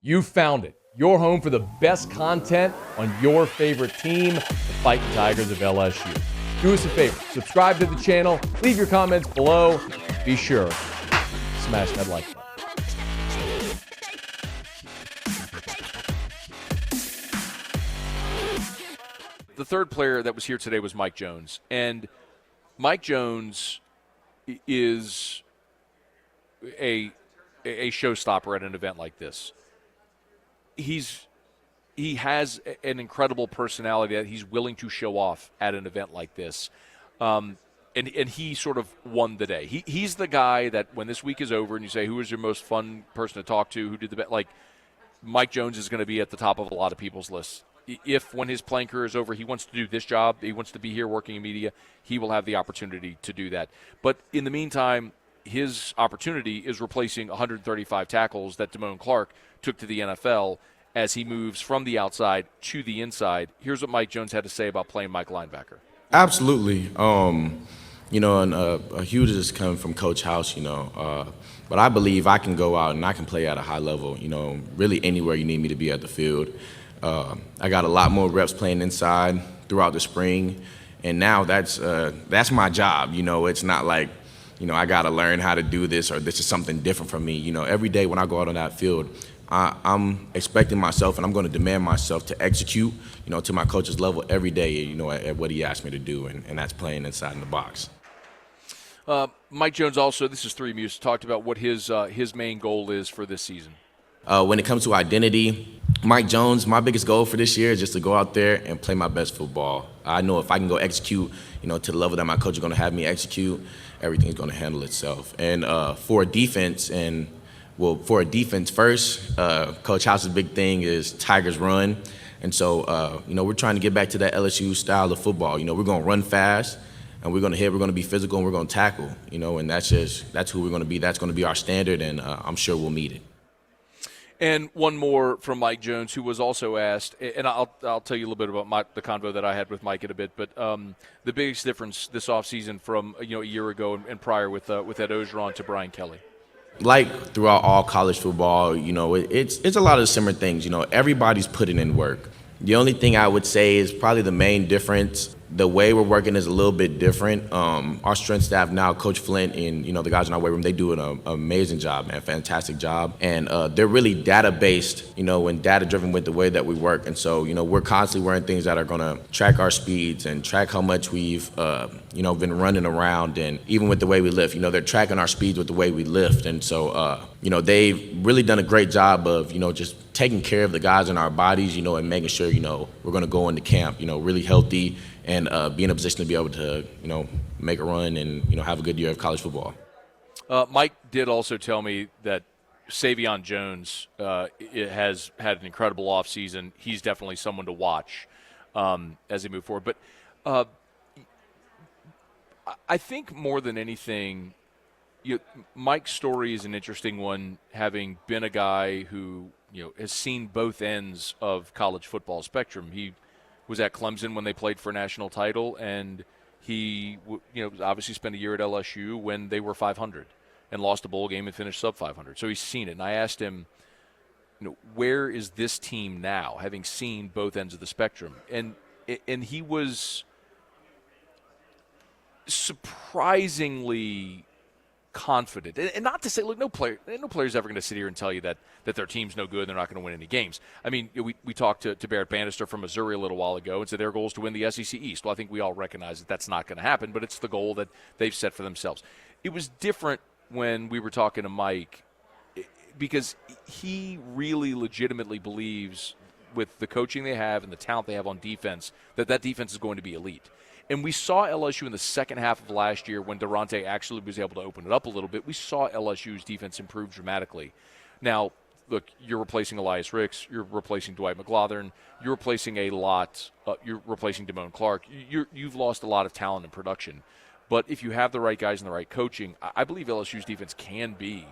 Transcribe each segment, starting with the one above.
You found it. Your home for the best content on your favorite team, the Fighting Tigers of LSU. Do us a favor, subscribe to the channel, leave your comments below. Be sure, smash that like button. The third player that was here today was Mike Jones. And Mike Jones is a showstopper at an event like this. He has an incredible personality that he's willing to show off at an event like this. And he sort of won the day. He's the guy that when this week is over and you say, who was your most fun person to talk to, who did the best, like Mike Jones is going to be at the top of a lot of people's lists. If when his playing career is over, he wants to do this job, he wants to be here working in media, he will have the opportunity to do that. But in the meantime, his opportunity is replacing 135 tackles that Damone Clark took to the NFL as he moves from the outside to the inside. Here's what Mike Jones had to say about playing Mike linebacker. Absolutely. And a huge is coming from Coach House, but I believe I can go out and I can play at a high level, really anywhere you need me to be at the field. I got a lot more reps playing inside throughout the spring, and now that's my job. It's not like, I got to learn how to do this or this is something different from me. Every day when I go out on that field, I'm expecting myself and I'm going to demand myself to execute, to my coach's level every day, at what he asked me to do, and that's playing inside in the box. Mike Jones also, this is 3 Muse, talked about what his main goal is for this season. When it comes to identity, Mike Jones, my biggest goal for this year is just to go out there and play my best football. I know if I can go execute, to the level that my coach is going to have me execute, everything's going to handle itself. And for a defense first, Coach House's big thing is Tigers run. And so, we're trying to get back to that LSU style of football. We're going to run fast, and we're going to hit, we're going to be physical, and we're going to tackle. And that's who we're going to be. That's going to be our standard, and I'm sure we'll meet it. And one more from Mike Jones, who was also asked, and I'll tell you a little bit about the convo that I had with Mike in a bit, but the biggest difference this offseason from a year ago and prior with Ed Ogeron to Brian Kelly. Like throughout all college football, it's a lot of similar things. Everybody's putting in work. The only thing I would say is probably the main difference. The way we're working is a little bit different. Our strength staff now, Coach Flint and the guys in our weight room, they do an amazing job, man, fantastic job. And they're really data-based, and data-driven with the way that we work. And so, we're constantly wearing things that are going to track our speeds and track how much we've, been running around. And even with the way we lift, they're tracking our speeds with the way we lift. And so, they've really done a great job of, just taking care of the guys in our bodies, and making sure, we're going to go into camp, really healthy and be in a position to be able to, make a run and, have a good year of college football. Mike did also tell me that Savion Jones has had an incredible offseason. He's definitely someone to watch as they move forward. But I think more than anything, Mike's story is an interesting one, having been a guy who, has seen both ends of college football spectrum. He was at Clemson when they played for a national title, and he, obviously spent a year at LSU when they were 500 and lost a bowl game and finished sub 500. So he's seen it. And I asked him, where is this team now, having seen both ends of the spectrum? And he was surprisingly confident, and not to say, look, no player's ever going to sit here and tell you that their team's no good, they're not going to win any games. I mean, we talked to Barrett Bannister from Missouri a little while ago and said their goal is to win the SEC East. Well, I think we all recognize that that's not going to happen, but it's the goal that they've set for themselves. It was different when we were talking to Mike because he really legitimately believes with the coaching they have and the talent they have on defense that defense is going to be elite. And we saw LSU in the second half of last year when Durante actually was able to open it up a little bit. We saw LSU's defense improve dramatically. Now, look, you're replacing Elias Ricks. You're replacing Dwight McGlothern. You're replacing a lot. You're replacing Damone Clark. You've lost a lot of talent and production. But if you have the right guys and the right coaching, I believe LSU's defense can be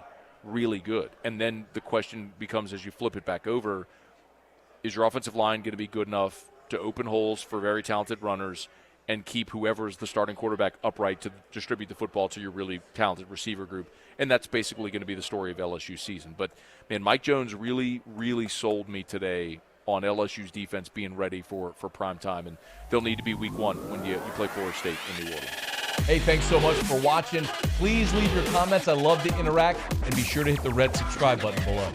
really good. And then the question becomes, as you flip it back over, is your offensive line going to be good enough to open holes for very talented runners? and keep whoever is the starting quarterback upright to distribute the football to your really talented receiver group. And that's basically going to be the story of LSU season. But, man, Mike Jones really, really sold me today on LSU's defense being ready for prime time. And they'll need to be week 1 when you play Florida State in New Orleans. Hey, thanks so much for watching. Please leave your comments. I love to interact. And be sure to hit the red subscribe button below.